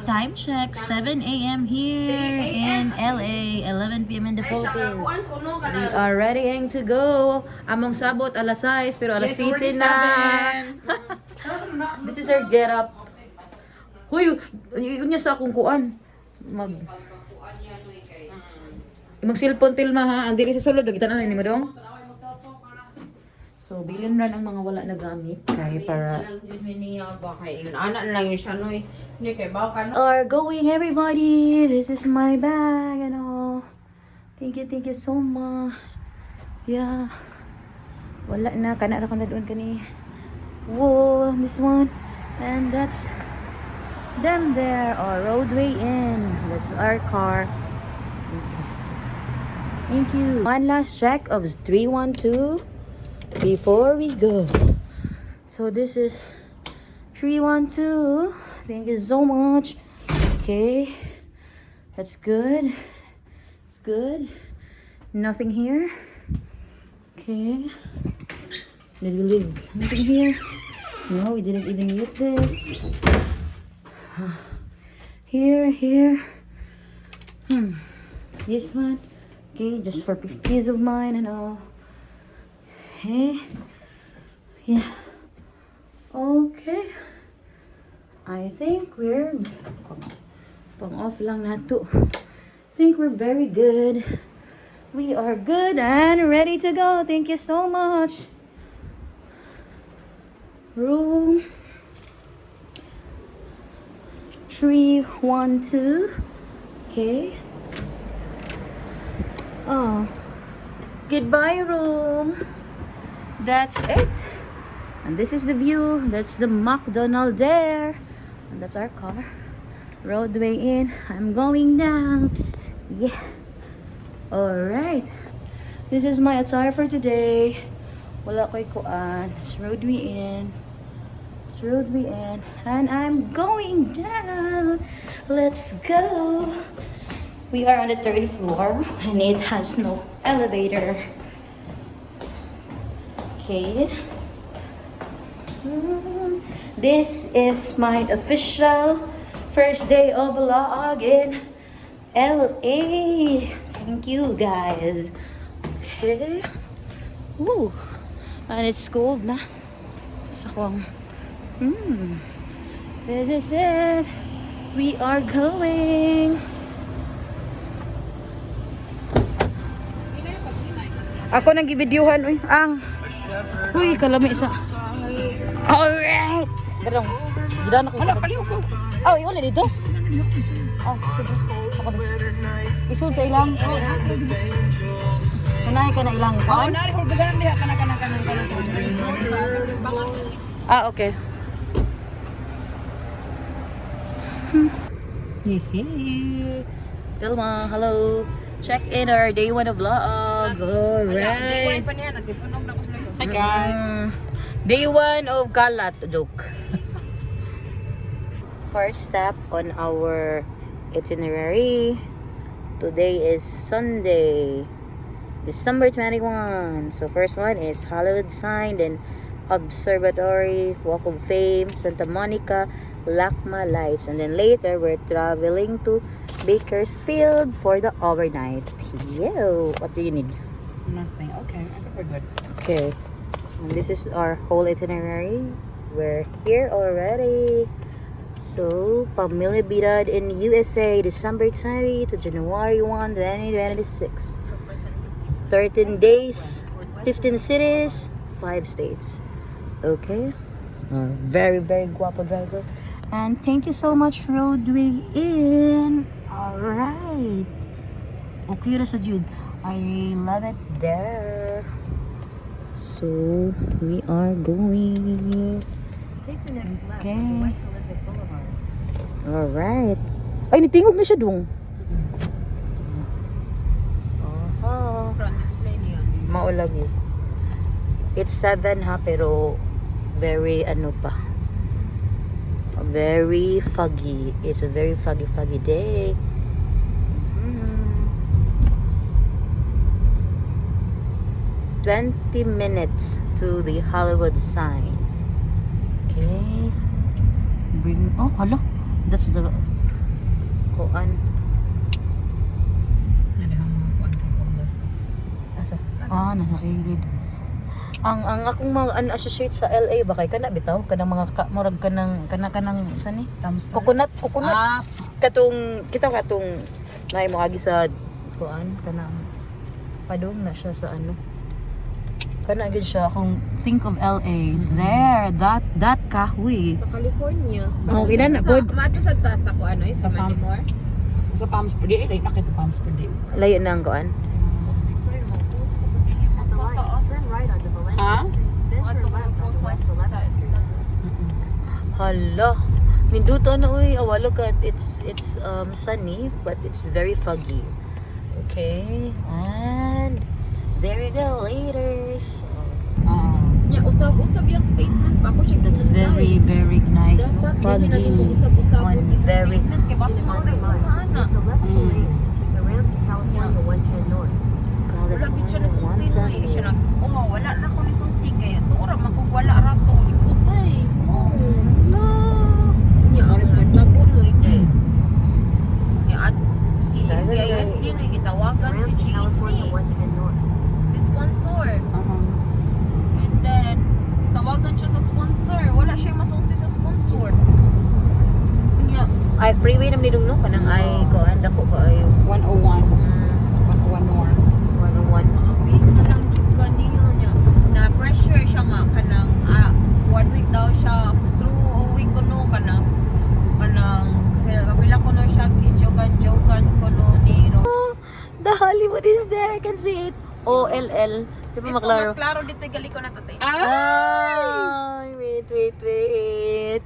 Time check, 7 a.m. here in LA, 11 p.m. in the Philippines. We are readying to go. Among sabot, alas 6, pero alas 7 na. This is our get up. Huy, yun niya sa akong kuan. Mag-cellphone tilma ha. Ang dili sa sulod, kita na ni mo dong. So, bilin ran ang mga wala na gamit. Kaya para... Are going everybody. This is my bag and all. Thank you so much. Yeah. Wala na. Kana ko na doon kani. Whoa, this one. And that's them there. Our roadway in. That's our car. Okay. Thank you. One last check of 312 before we go. So this is 312. Thank you so much. Okay. That's good. It's good. Nothing here. Okay. Did we leave something here? No, we didn't even use this. Here. This one. Okay, just for peace of mind and all. Okay. Yeah. Okay. I think we're pang off lang nato. I think we're very good. We are good and ready to go. Thank you so much. Room 312. Okay. Oh. Goodbye, room. That's it. And this is the view. That's the McDonald's there. And that's our car. Roadway in. I'm going down. Yeah. Alright. This is my attire for today. Wala ko'y kuan. It's roadway in. It's roadway in. And I'm going down. Let's go. We are on the 3rd floor. And it has no elevator. Okay. This is my official first day of vlog in LA. Thank you guys. Okay. Woo. And it's cold na. Sa kwang. This is it. We are going. Ako nang gi-videohan uy. Uy, kalami sa. Alright. Garong. Gidan ako. Hala, kaliw ko. Oh, iyon na dito. Sige. Ako na. Isun sa ilang. Nanay ka na ilang. Oo, nari ko ganan diha kana. Okay. Hehe. Telma, hello. Check in our day 1 of vlog. Alright. Hi guys. Day 1 of kalat. Joke. First step on our itinerary. Today is Sunday, December 21. So first one is Hollywood Sign, then Observatory, Walk of Fame, Santa Monica, LACMA Lights, and then later we're traveling to Bakersfield for the overnight. Yo, what do you need? Nothing. Okay, I think we're good. Okay, and this is our whole itinerary. We're here already. So, Pamilya Bidad in USA, December 20 to January 1, 2026. 13 days, 15 cities, 5 states. Okay. Very, very guapo driver. And thank you so much, Roadway in. Alright. Okay ra sa Jude. I love it there. So, we are going. Take the next lap. Okay. West Olympic Boulevard. Alright. Ay, nitingog na siya dong. Front display niya. Maulagi. It's 7 ha, pero very ano pa. Very foggy. It's a very foggy day. 20 minutes to the Hollywood sign. Okay. Bring, oh, hala. That's the kuan. Ano ang mga kuwan ng homeless? Asa? Ah, nasa kilid. Ang akong mga associate sa LA ba kay kana bitaw kanang mga murag kanang sani? Dumpster? Coconut Ah, katong kita katong naay mo agi sa kuan kanang padung na siya sa ano. Kana gid siya kung think of LA there that kahoy. sa California. Oh, ina na pod. Mato sa taas ako ano sa Sa Palm- Manimore. Sa Palms per day, like nakita Palms per day. Layo na ang kuan. At the light, turn right onto Valencia Huh? Street, then turn left onto West 11th Street. Hala. Minduto na uy, awalo ka. It's sunny but it's very foggy. Okay. And there we go later. So, Ya usab-usab yung statement pa ko siya. that's very nice. No? Foggy. One very kay basta mo na Use the left two lanes to take the ramp to California 110 North. wala gid siya nasulti no eh siya nag wala na ko nisulti kay tura magugwala rato ikutay no. nya ang nagtabulo ikay nya at si Seven ISD no gitawagan Ramp si to California GC 110 North. si sponsor and then gitawagan siya sa sponsor wala siya masulti sa sponsor nya Ay freeway naman nidong no kanang ay kuan dako ka ay 101. 101 North. 101. Base na lang jud kaniyo niya. Na pressure siya nga kanang 1 week daw siya through a week kuno kanang kapila kuno siya jokan kuno ni Ro. The Hollywood is there. I can see it. OLL. Di ba Ito maklaro? mas klaro dito gali ko na tatay. Ay, wait.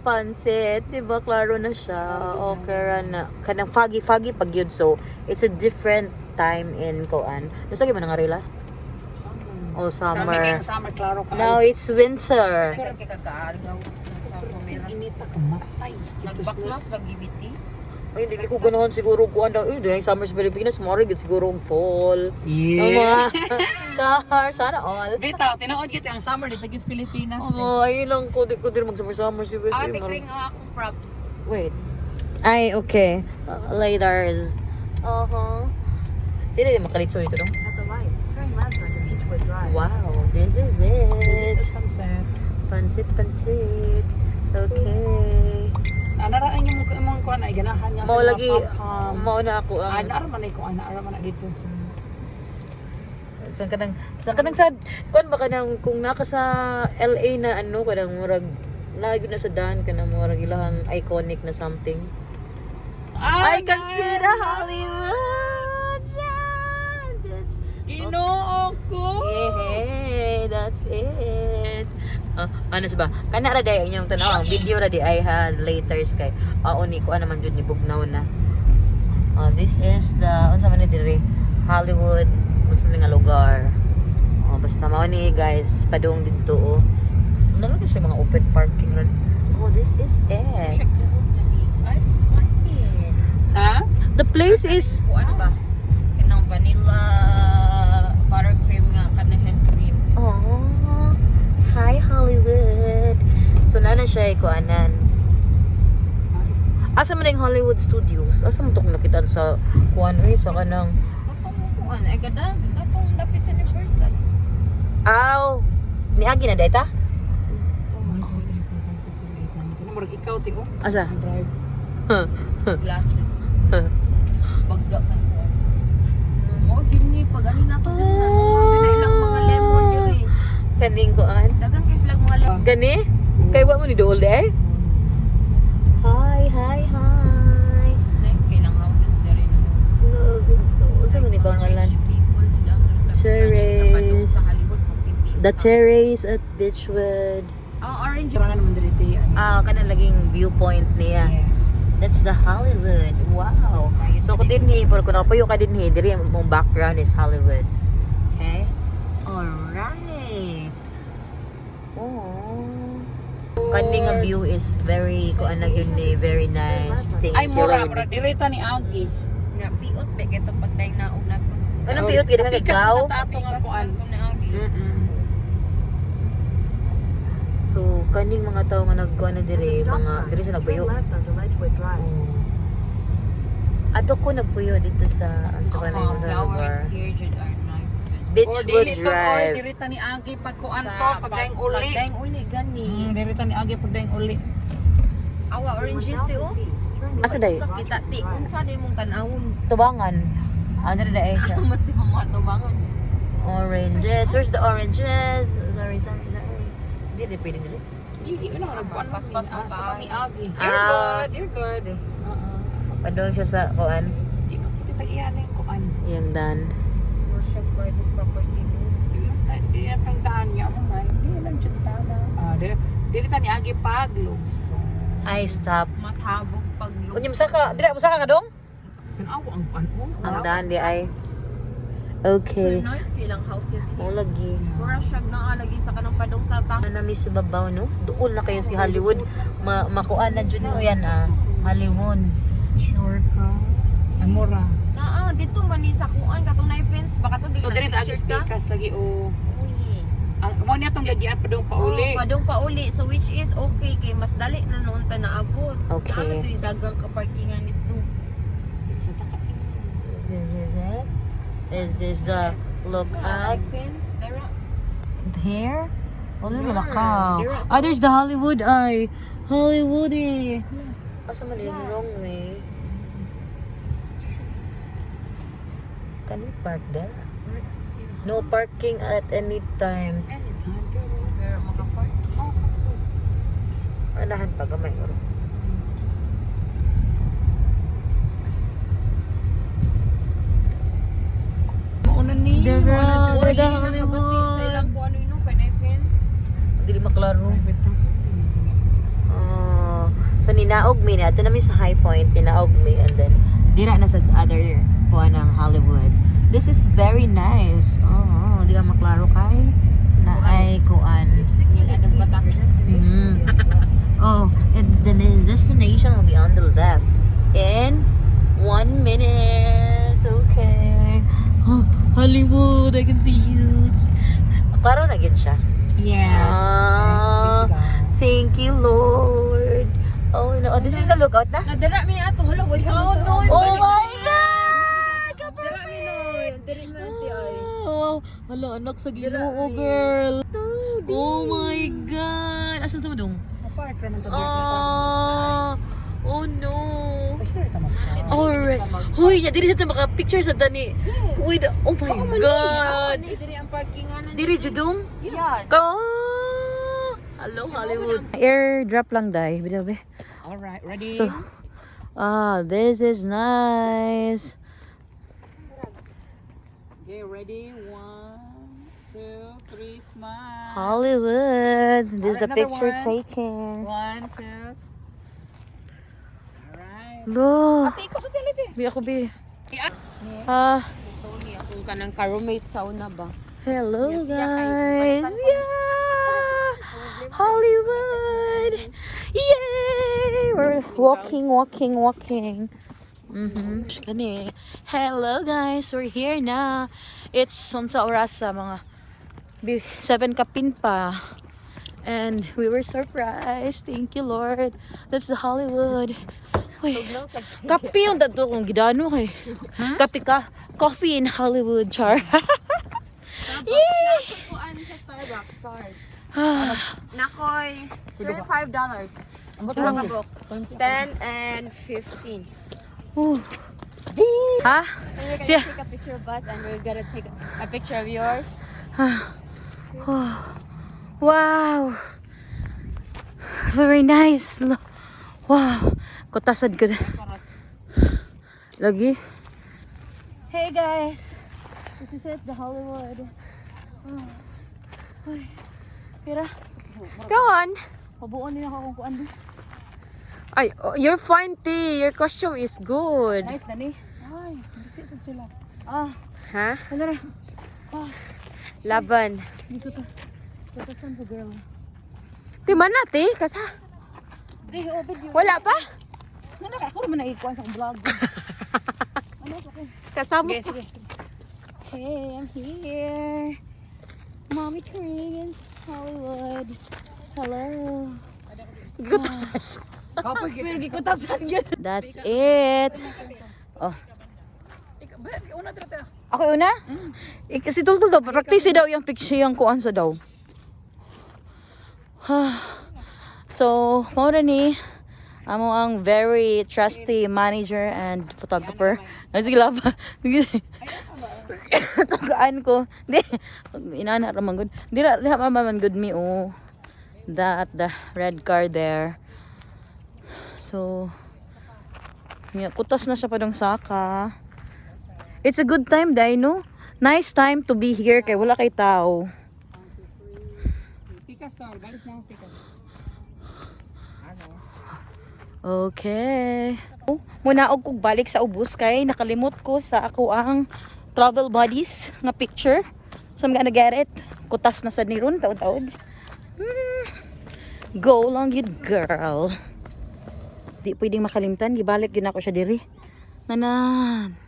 Pansit, di ba? Klaro na siya. Okay, na. Kanang foggy pag yun. So, it's a different time in Koan. Nasa ba nga last? Summer. Oh, summer. Summer, klaro ka. Now, it's winter. Kaya kay kagaagaw sa pamera. Inita ka matay. Nagbaklas lagi biti. Ay, hindi ko ganahan siguro kuan daw. Dahil summer sa Pilipinas, morning siguro og fall. Ang Yeah. mga char, sana all. Bitaw, tinood kita ang summer dito gis Pilipinas. Oh, ayun lang ko. Di mag-summer siguro. Tikring akong props. Wait. Ay, okay. Later is... Hindi na makalitso dito, no? At the light, turn left onto Beechwood Drive. Wow, this is This it. is the sunset. Pansit. Okay. Naraan yung mong kuan ay ganahan niya Mao lagi, pam-pam. mao na ako ang... Araman ay ko araman na dito sa Saan ka nang sad? Kuan ba ka nang, kung naka sa LA na ano, kanang murag, lagi na sa daan ka na murag ilahang iconic na something. I can see the Hollywood. Yeah, that's... Ginoo ko. Yeah, that's it. Ano ba? Kana ra day inyong tanaw, ang video ra di ay ha later kay ni ko naman jud ni bugnaw na. This is the unsa man ni diri Hollywood, unsa man nga lugar. Basta mao ni guys, padung didto oh. Naroon na siya mga open parking ron. Oh, this is it. Check the road na ni. Ay, bakit? Ha? The place is Kung ano ba? Kanang vanilla buttercream nga kanahan cream. oh. Hi Hollywood. So nana siya kuanan. Asa man ang Hollywood Studios? Asa man to kung nakita sa kuan sa kanang Katong kuan ay gadag natong dapit sa Universal. aw ni agi na data? 1 2 3 4 5 6 7 8 9 10. Murag ikaw ti oh. Asa? Drive. Glasses. Bagga kan ko. Mo dinhi pag ani na to na ilang mga lemon diri. Kaning kuan. Dagan kay sila mga lemon. Gani? Kay wa mo ni dool eh? Hi. Nice kay lang houses diri na. Unsa man ni pangalan? Rich people lang. Terrace. Sa Hollywood pagpipi. The Terrace at Beechwood. Orange. Kaya naman diri ti. Kanang laging viewpoint niya. Yes. That's the Hollywood. Wow. So ko din ni, pero kung nakapuyo ka din ni, diri mong background is Hollywood. Okay? Alright. Oh. Kaning nga view is very, kung ano yun ni, very nice. Thank Ay you, mura Lord. diri ta ni Agi. Na piot be kay to pagdaing naog na to. Anong piyot ka Sa ikaw? tato nga kuan. to na agi. So, kaning mga tao nga nagkuhan na At the diri, stop mga, sign, diri sa turn nagbayo. left onto Ledgewood Drive. Ato ko nagpuyo dito sa kanang sa lugar. Flowers here Jud are nice. Beachwood Drive. Dirita ni Agi pagkuan to, Sa pagdaing uli. Pagdaing uli gani. Dirita ni Agi pagdaing uli. Awa oranges di oh. Asa day? Kita ti unsa di mong tanawon. Tubangan. Ano na day? Amat si mga tubangan. Oranges. Where's the oranges? Sorry. Hindi rin pwede nila. Hindi ko na nagkuan Paspas mo sa ni Agi. Ah. You're good. Padong siya sa kuan. Di mo kita tagiyan yung kuan. Yung dan. Worship private property mo. Di tandaan niya mo man. Di lang dyan tama. Dirita ni Agi paglugso. I stop. Mas habog pag Unya musaka, dira musaka ka dong? Tanawa ang kuan mo. Ang daan di ay. Okay. nice kilang houses Mo here. lagi. Mura siya nga lagi sa kanang padong sa ta. Na miss sa babaw no. Doon na kayo si Hollywood. Makuan na jud mo yan Hollywood. Sure ka. Amora. Naa dito man ni sa kuan katong na fence baka to So dirita Agi speakers lagi o. Oh yes. Mo niya tong gagian padung pauli. Padong pauli. So which is okay kay mas dali na noon ta naabot. Okay. Dito dagang ka parkingan nito. Sa takat. This is it. Is this the lookout? Fence dara. Here? Wala Yeah, malakaw. there- Ah, there's the Hollywood eye. Hollywood eh. Asa mali yung wrong way? Can we park there? No parking at any time. Anytime pero. Pero makapark. Anahan pa gamay oro. Mauna ni. The Hollywood. Hollywood. Sa ilang kung ano yun kay na fence. Dili maklaro. So ninaog mi na. Ito namin sa High Point. Ninaog mi and then dira na sa other kuha ng Hollywood. This is very nice. Oh, di ka maklaro kay na ay kuan. Anong batas? Oh, and the destination will be on the left in 1 minute. Okay. Oh, Hollywood, I can see you. Klaro na gid siya. Yes. Ah. Thank you, Lord. Oh no, this is the lookout na. Nadara mi ato hala wait. Oh no. Oh my God! Dara mi no. Diri mi ati ay. Oh, hala, anak sa Ginoo, girl. Oh my God! Asa ito mo dong? Apart naman to. Oh no. Sure tama. Alright. Huy, niya, diri sa maka-picture sa dani. Uy, oh my God. Diri ang parkingan. Diri, Judong? Yes. Ka! Hello, Hollywood. Airdrop lang, day. Bitaw, be. Alright, ready? So, this is nice. Okay, ready? 1, 2, 3, smile. Hollywood. This is a Alright, another picture one. taking. 1, 2. Alright. Look. Ate, ikaw sa tilite. Di ako, be. Yeah. Tony, akong kanang ka-roommate sa una ba? Hello, Yes, guys. yeah, Yeah. Hollywood. Yay. We're walking. Gani. Hello, guys. We're here na. It's sa oras sa mga 7 kapin pa. And we were surprised. Thank you, Lord. That's the Hollywood. Uy, kape yung dato kong gidano kay. Kape ka. Coffee in Hollywood, char. Yay! Kuan sa Starbucks card. Ah, Nakoy, $25. Dua ka book. 10 and 15. uh. Ha? And we're gonna Yeah. take a picture of us and we're gonna take a picture of yours. Oh. Wow. Very nice. Wow. Kotasad ka na. Lagi. Hey guys. This is it, the Hollywood. Oh. Uy. Pira. Go on. Pabuon niya ako kung kuan din. Ay, you're fine, T. Your costume is good. Nice, Dani. Ay, bisisan sila. Ah, Ha? ano rin? Laban. Dito to. Kotasan ko, girl. Ti man na, T. Kasa? Di, obed yun. Wala pa? Nanak, ako naman naikuan sa vlog. Ano sa akin? Kasama Sige, sige. Hey, I'm here. Mommy Korean, Hollywood. Hello. Gutasas. Kapag That's it. Oh. Ikaw, ba, una dito. Ako una? Kasi tultul daw, practice daw yung picture yung kuan sa daw. So, mo ni amo ang very trusty manager and photographer. Ay, sige laba. Tugaan ko. Di, inana raman good. Di ra man good me oh. That the red car there. So, yeah, kutas na siya pa dong saka. It's a good time, day, no? Nice time to be here kay wala kay tao. Pikas to, balik na ang pikas. Okay. Muna og kog balik sa ubos kay nakalimot ko sa ako ang travel buddies nga picture. So I'm gonna get it. Kutas na sad ni ron taod-taod. Go lang yun, girl. Di pwedeng makalimtan. Gibalik yun ako siya diri. Nanan.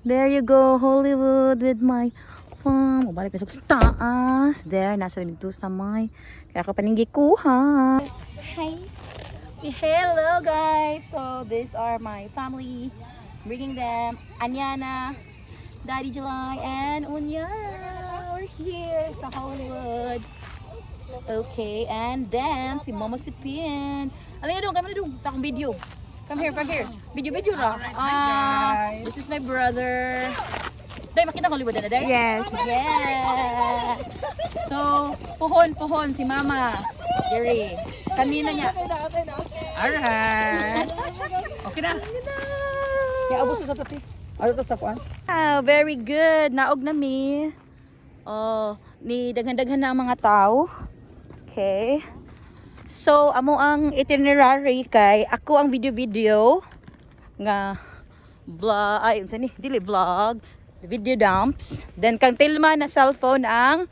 There you go, Hollywood with my fam. Balik na sa taas. There, nasa dito sa may. Kaya ka paninggi kuha. Hi. Hello guys. So these are my family. Bringing them Anyana, Daddy July, and Unyara. We're here sa Hollywood. Okay, and then si Mama si Pin. Alin dong, kami dong sa akong video. Come here. Video ra. This is my brother. Day, makita Hollywood na day? Yes. Yeah. So, puhon si Mama. Jerry. Kanina niya. Alright. Okay na. Kaya abos sa tati. Ano to sa kuan? Very good. Naog na mi. Oh, ni daghan-daghan na ang mga tao. Okay. So, amo ang itinerary kay ako ang video nga vlog, ay unsa ni? Dili vlog, video dumps. Then kang Tilma na cellphone ang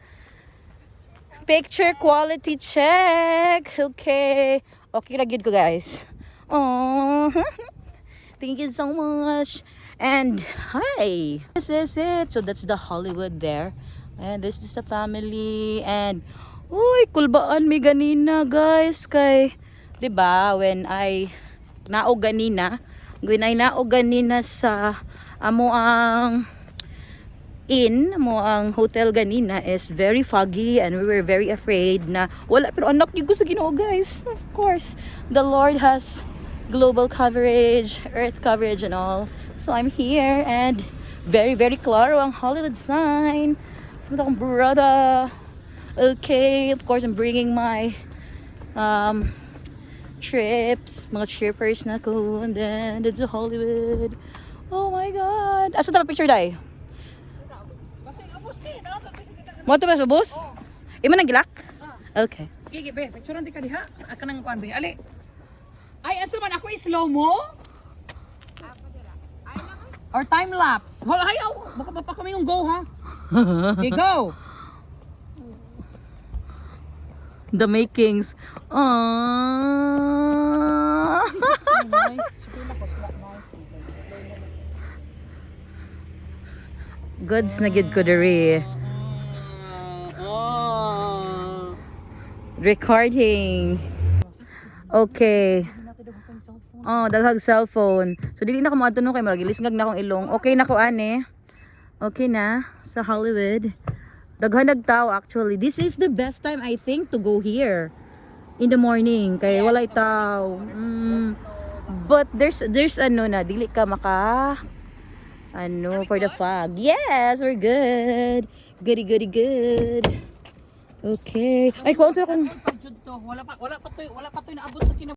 picture quality check. Okay. Okay ra gyud ko guys. Oh. Thank you so much. And hi. This is it. So that's the Hollywood there. And this is the family and uy, kulbaan mi ganina guys kay 'di ba when I naog ganina sa amo ang hotel ganina is very foggy and we were very afraid na wala pero anak gyud ko sa Ginoo guys. Of course, the Lord has global coverage, earth coverage and all. So I'm here and very very klaro ang Hollywood sign. Sa akong brother. Okay, of course I'm bringing my trips, mga trippers na ko, and then it's Hollywood. Oh my God! Asa ta picture day? Mo to ba sa bus? Imo nang gilak? Okay. Gigi be, picturean di ka diha. Aka nang kuan be. Ali. Ay, asa man ako slow mo? Or time lapse. Hola, hayaw. Baka pa kami yung go ha. Okay, go. The makings. Goods na gid ko diri. Recording. Okay. Oh, daghag cellphone. So dili na ko moadto no kay magilisngag na akong ilong. Okay na ko ani. Okay na sa Hollywood. Daghan nagtao actually. This is the best time I think to go here in the morning kay walay tao. But there's ano na dili ka maka for the fog. Yes, we're good. Good. Okay. Ay, kung sa kung Wala pa to naabot sa